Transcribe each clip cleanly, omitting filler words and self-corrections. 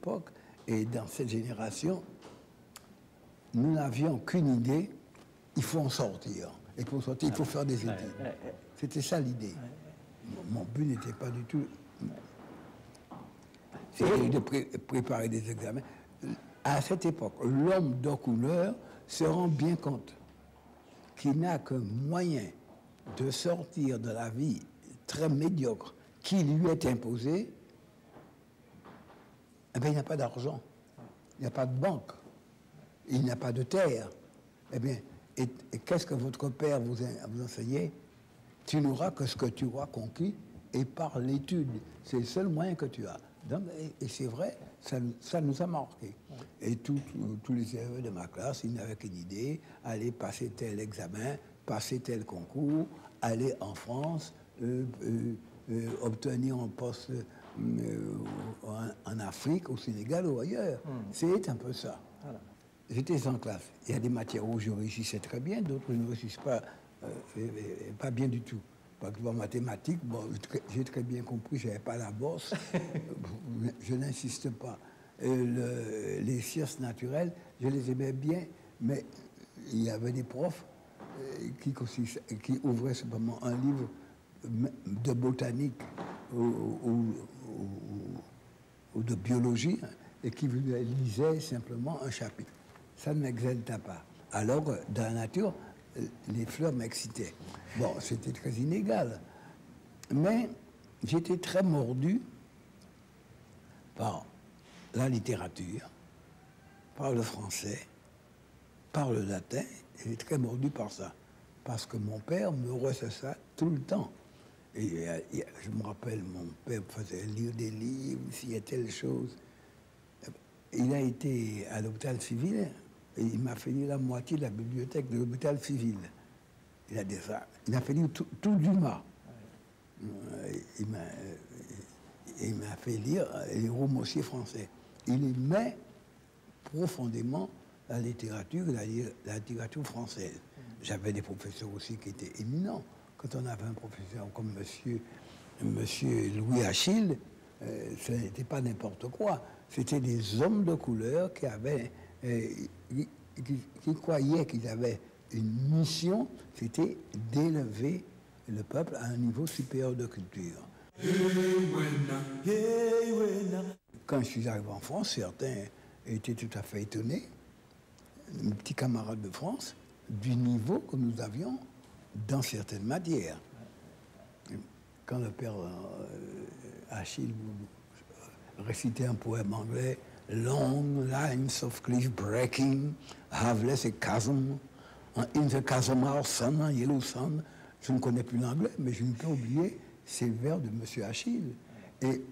époque. Et dans cette génération, nous n'avions qu'une idée, il faut en sortir. Et pour sortir, il faut faire des études. C'était ça l'idée. Mon but n'était pas du tout... C'était de préparer des examens. À cette époque, l'homme de couleur se rend bien compte qu'il n'a qu'un moyen de sortir de la vie très médiocre qui lui est imposée. Eh bien, il n'y a pas d'argent, il n'y a pas de banque, il n'y a pas de terre. Eh bien, et qu'est-ce que votre père vous enseignait? Tu n'auras que ce que tu auras conquis et par l'étude. C'est le seul moyen que tu as. Donc, et c'est vrai, ça nous a marqué. Et tous les élèves de ma classe, ils n'avaient qu'une idée, aller passer tel examen, passer tel concours, aller en France, obtenir un poste en Afrique, au Sénégal ou ailleurs. C'est un peu ça. Voilà. J'étais en classe. Il y a des matières où je réussissais très bien, d'autres ne réussissent pas bien du tout. Par exemple, en mathématiques, bon, j'ai très bien compris, je n'avais pas la bosse, je n'insiste pas. Les sciences naturelles, je les aimais bien, mais il y avait des profs qui ouvraient simplement un livre de botanique ou de biologie, hein, et qui lisaient simplement un chapitre. Ça ne m'exalta pas. Alors, dans la nature, les fleurs m'excitaient. Bon, c'était très inégal. Mais j'étais très mordu par la littérature, par le français, par le latin. J'étais très mordu par ça. Parce que mon père me recevait ça tout le temps. Et je me rappelle, mon père faisait lire des livres, s'il y a telle chose. Il a été à l'hôpital civil et il m'a fait lire la moitié de la bibliothèque de l'hôpital civil. Il a fait lire tout Dumas. Il m'a fait lire les romanciers français. Il aimait profondément la littérature littérature française. J'avais des professeurs aussi qui étaient éminents. Quand on avait un professeur comme monsieur Louis Achille, ce n'était pas n'importe quoi. C'était des hommes de couleur qui croyaient qu'ils avaient une mission, c'était d'élever le peuple à un niveau supérieur de culture. Quand je suis arrivé en France, certains étaient tout à fait étonnés, mes petits camarades de France, du niveau que nous avions dans certaines matières. Quand le père Achille récitait un poème anglais, Long lines of cliff breaking, have less a chasm, in the chasm our sun, yellow sun. Je ne connais plus l'anglais, mais je ne peux oublier ces vers de M. Achille. Et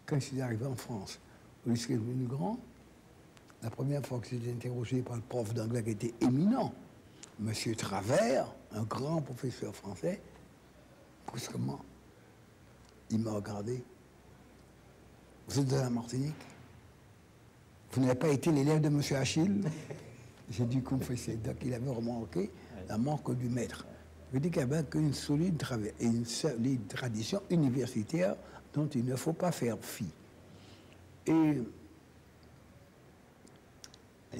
quand je suis arrivé en France, au lycée Louis Grand, la première fois que j'étais interrogé par le prof d'anglais qui était éminent, M. Travers, un grand professeur français, brusquement, il m'a regardé. Vous êtes de la Martinique? Vous n'avez pas été l'élève de M. Achille? J'ai dû confesser. Donc il avait remarqué la manque du maître. Je dis qu'il y avait une solide tradition universitaire dont il ne faut pas faire fi. Et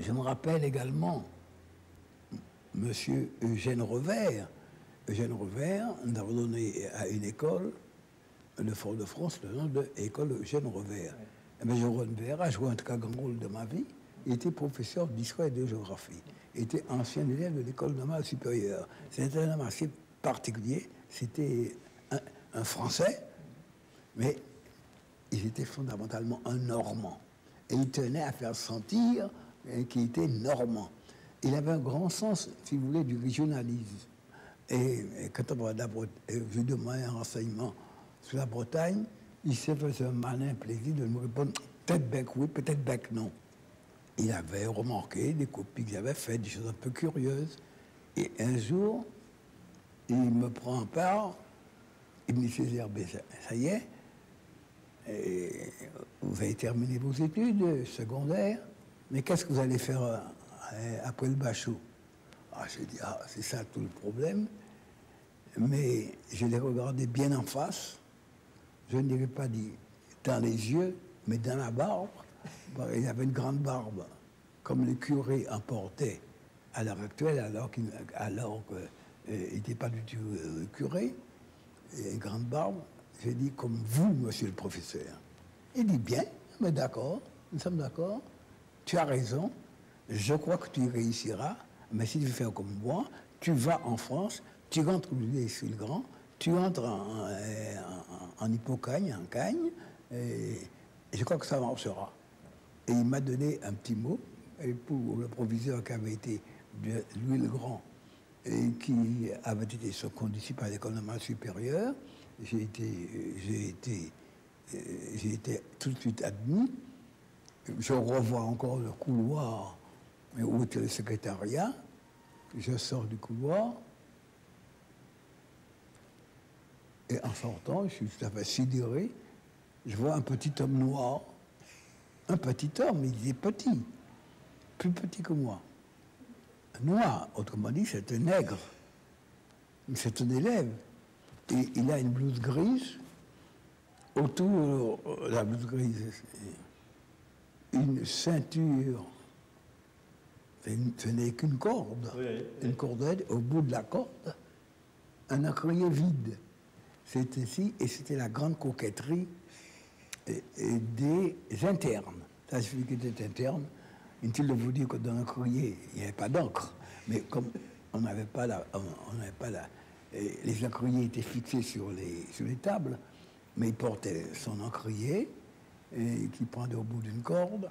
je me rappelle également M. Eugène Revers. Eugène Revers, nous avons donné à une école de Fort-de-France le nom de l'école Eugène Revers. Mais Eugène Revers a joué un très grand rôle de ma vie. Il était professeur d'histoire et de géographie. Il était ancien élève de l'école normale supérieure. C'était un homme assez particulier. C'était un Français, mais il était fondamentalement un Normand. Et il tenait à faire sentir qu'il était Normand. Il avait un grand sens, si vous voulez, du régionalisme. Et quand on je demandais un renseignement sur la Bretagne, il s'est fait un malin plaisir de me répondre peut-être bec oui, peut-être bec non. Il avait remarqué des copies que j'avais faites, des choses un peu curieuses. Et un jour, il me prend en part, il me dit Césaire, ça y est, vous avez terminé vos études secondaires, mais qu'est-ce que vous allez faire après le bachot? J'ai dit, c'est ça tout le problème. Mais je l'ai regardé bien en face. Je ne l'ai pas dit dans les yeux, Mais dans la barbe, il y avait une grande barbe, comme les curés en portaient à l'heure actuelle, alors qu'il n'était pas du tout curé, et une grande barbe. J'ai dit, comme vous, monsieur le professeur. Il dit, bien, mais d'accord, nous sommes d'accord, tu as raison, je crois que tu y réussiras, mais si tu fais comme moi, tu vas en France, tu rentres au lycée sur le Grand, tu entres en Hippocagne, en Cagne, et je crois que ça marchera. Et il m'a donné un petit mot, et pour le proviseur qui avait été de Louis le Grand, et qui avait été son condisciple à l'école normale supérieure, j'ai été tout de suite admis. Je revois encore le couloir où était le secrétariat. Je sors du couloir. Et en sortant, je suis tout à fait sidéré. Je vois un petit homme noir. Un petit homme, il est petit. Plus petit que moi. Noir, autrement dit, c'est un nègre. C'est un élève. Et il a une blouse grise. Autour de la blouse grise, une ceinture. Ce n'est qu'une corde. Oui. Une cordette, au bout de la corde, un encrier vide. C'est ainsi, et c'était la grande coquetterie des internes. Ça suffit qu'il était interne. Inutile de vous dire que dans l'encrier, il n'y avait pas d'encre. Mais comme on n'avait pas les encriers étaient fixés sur les tables, mais il portait son encrier, qui pendait au bout d'une corde.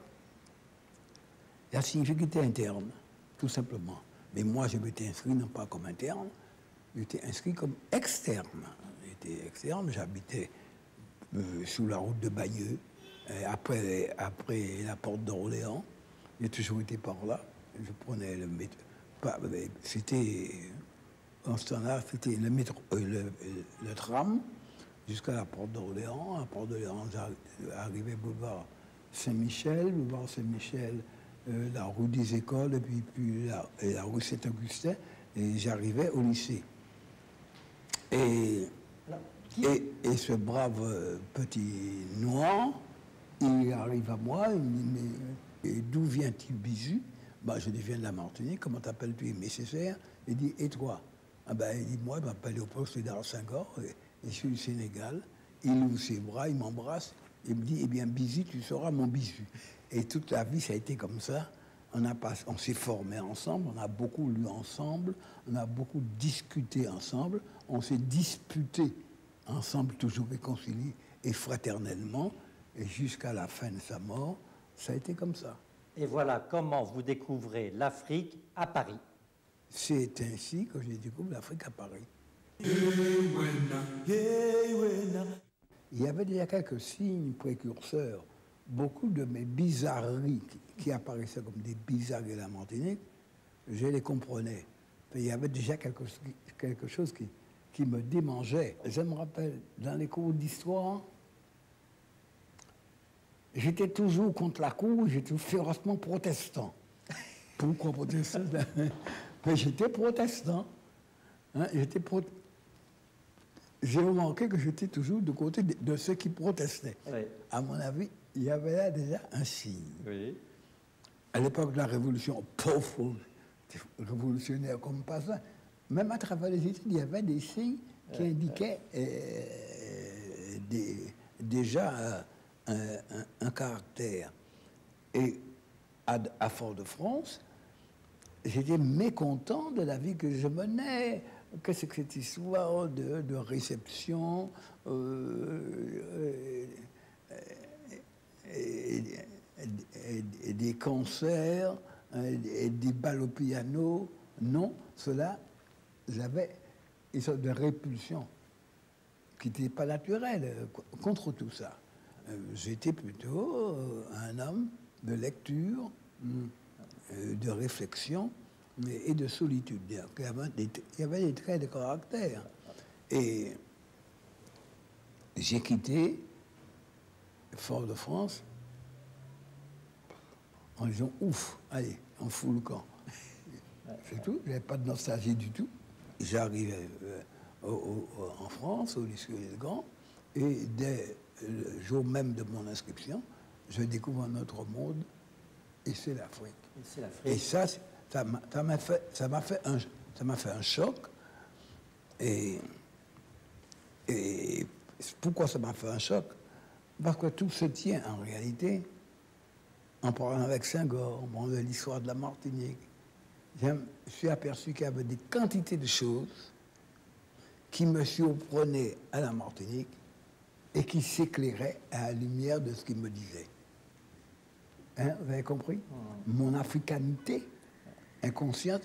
Ça signifie qu'il était interne, tout simplement. Mais moi, je m'étais inscrit non pas comme interne, j'étais inscrit comme externe. J'étais externe, j'habitais sous la route de Bayeux, après la porte d'Orléans. J'ai toujours été par là. Je prenais le métro. C'était, en ce temps-là, c'était le métro, le tram jusqu'à la porte d'Orléans. À la porte d'Orléans, j'arrivais boulevard Saint-Michel, la rue des Écoles, et puis la rue Saint-Augustin, et j'arrivais au lycée. Et ce brave petit noir, il arrive à moi, il me dit, mais d'où vient-il, Bisu? Bah, je dis, viens de la Martinique, comment t'appelles-tu? Nécessaire. Il dit, et toi? Ah ben, il dit, moi, je m'appelle Léopold Sédar Senghor, et je suis du Sénégal. Il ouvre ses bras, il m'embrasse, il me dit, eh bien, Bisu, tu seras mon Bisu. Et toute la vie, ça a été comme ça. On s'est formés ensemble, on a beaucoup lu ensemble, on a beaucoup discuté ensemble, on s'est disputé ensemble, toujours réconciliés et fraternellement, et jusqu'à la fin de sa mort, ça a été comme ça. Et voilà comment vous découvrez l'Afrique à Paris. C'est ainsi que j'ai découvert l'Afrique à Paris. Il y avait déjà quelques signes précurseurs. Beaucoup de mes bizarreries qui apparaissaient comme des bizarreries de la Martinique, je les comprenais. Il y avait déjà quelque chose qui me démangeait. Je me rappelle, dans les cours d'histoire, j'étais toujours contre la cour, j'étais férocement protestant. Pourquoi protestant? Mais j'étais protestant. Hein, j'ai remarqué que j'étais toujours du côté de ceux qui protestaient. Oui. À mon avis, il y avait là déjà un signe. Oui. À l'époque de la Révolution, pauvre révolutionnaire comme pas ça, même à travers les études, il y avait des signes qui indiquaient déjà un caractère. Et à Fort-de-France, j'étais mécontent de la vie que je menais. Qu'est-ce que cette histoire de réception et des concerts et des balles au piano? Non, cela, j'avais une sorte de répulsion qui n'était pas naturelle contre tout ça. J'étais plutôt un homme de lecture, de réflexion et de solitude. Il y avait des traits de caractère. Et j'ai quitté Fort-de-France en disant, ouf, allez, on fout le camp. C'est tout, je n'avais pas de nostalgie du tout. J'arrivais en France, au lycée Le Grand, et dès le jour même de mon inscription, je découvre un autre monde, et c'est l'Afrique. C'est l'Afrique. Et ça m'a fait un choc. Et pourquoi ça m'a fait un choc? Parce que tout se tient en réalité en parlant avec Senghor, en parlant de l'histoire de la Martinique. Je me suis aperçu qu'il y avait des quantités de choses qui me surprenaient à la Martinique et qui s'éclairaient à la lumière de ce qu'il me disait. Hein, vous avez compris? Mon africanité inconsciente